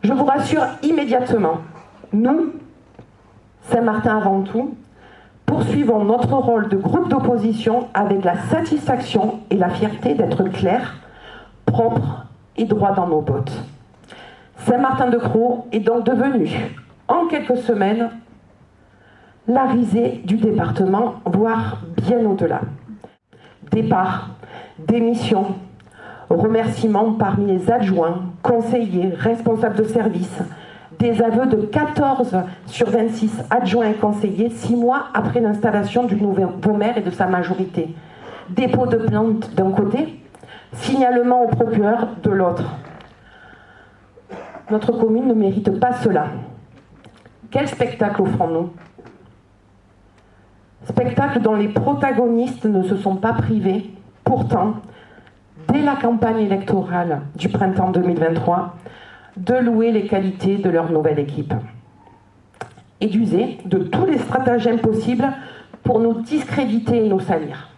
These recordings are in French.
Je vous rassure immédiatement, nous, Saint-Martin avant tout, poursuivons notre rôle de groupe d'opposition avec la satisfaction et la fierté d'être clairs, propres et droits dans nos bottes. Saint-Martin-de-Crau est donc devenu, en quelques semaines, la risée du département, voire bien au-delà. Départ, démission, remerciements parmi les adjoints, conseillers, responsables de service, des aveux de 14 sur 26 adjoints et conseillers 6 mois après l'installation du nouveau maire et de sa majorité. Dépôt de plainte d'un côté, signalement au procureur de l'autre. Notre commune ne mérite pas cela. Quel spectacle offrons-nous? Spectacle dont les protagonistes ne se sont pas privés, pourtant, dès la campagne électorale du printemps 2023, de louer les qualités de leur nouvelle équipe et d'user de tous les stratagèmes possibles pour nous discréditer et nous salir.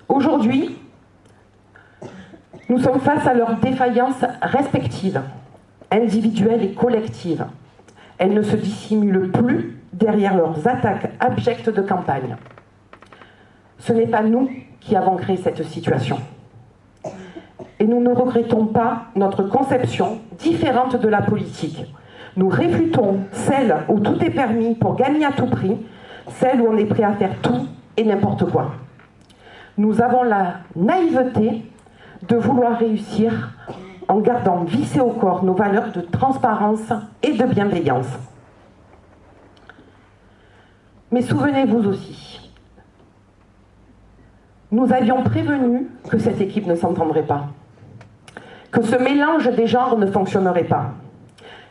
Aujourd'hui, nous sommes face à leurs défaillances respectives, individuelles et collectives. Elles ne se dissimulent plus derrière leurs attaques abjectes de campagne. Ce n'est pas nous qui avons créé cette situation. Et nous ne regrettons pas notre conception différente de la politique. Nous réfutons celle où tout est permis pour gagner à tout prix, celle où on est prêt à faire tout et n'importe quoi. Nous avons la naïveté de vouloir réussir en gardant vissées au corps nos valeurs de transparence et de bienveillance. Mais souvenez-vous aussi, nous avions prévenu que cette équipe ne s'entendrait pas, que ce mélange des genres ne fonctionnerait pas,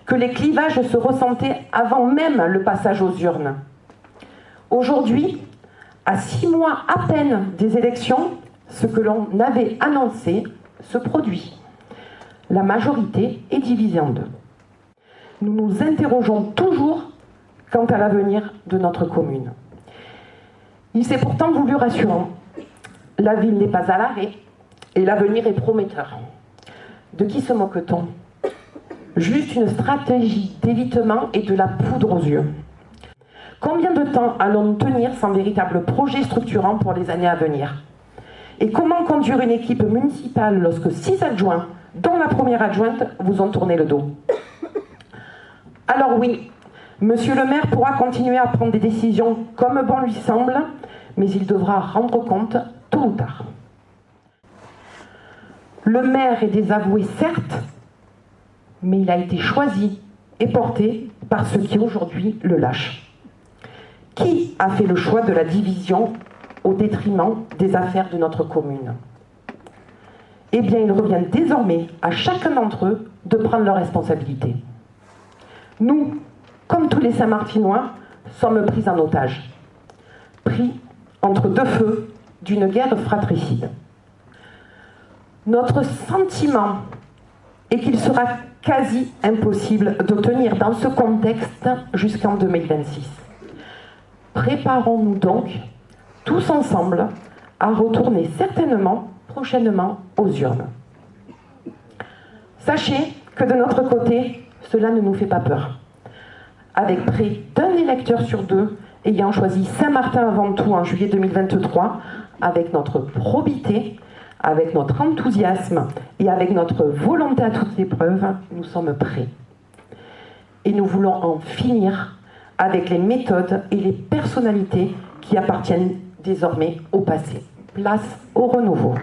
que les clivages se ressentaient avant même le passage aux urnes. Aujourd'hui, à 6 mois à peine des élections, ce que l'on avait annoncé se produit. La majorité est divisée en deux. Nous nous interrogeons toujours quant à l'avenir de notre commune. Il s'est pourtant voulu rassurant. La ville n'est pas à l'arrêt et l'avenir est prometteur. De qui se moque-t-on? Juste une stratégie d'évitement et de la poudre aux yeux. Combien de temps allons-nous tenir sans véritable projet structurant pour les années à venir? Et comment conduire une équipe municipale lorsque 6 adjoints, dont la première adjointe, vous ont tourné le dos? Alors oui, monsieur le maire pourra continuer à prendre des décisions comme bon lui semble, mais il devra rendre compte tôt ou tard. Le maire est désavoué, certes, mais il a été choisi et porté par ceux qui aujourd'hui le lâchent. Qui a fait le choix de la division au détriment des affaires de notre commune? Eh bien, il revient désormais à chacun d'entre eux de prendre leurs responsabilités. Nous, comme tous les Saint-Martinois, sommes pris en otage, pris entre deux feux d'une guerre fratricide. Notre sentiment est qu'il sera quasi impossible de tenir dans ce contexte jusqu'en 2026. Préparons-nous donc, tous ensemble, à retourner certainement, prochainement, aux urnes. Sachez que de notre côté, cela ne nous fait pas peur. Avec près d'un électeur sur 2 ayant choisi Saint-Martin avant tout en juillet 2023, avec notre probité, avec notre enthousiasme et avec notre volonté à toute épreuve, nous sommes prêts. Et nous voulons en finir avec les méthodes et les personnalités qui appartiennent désormais au passé. Place au renouveau.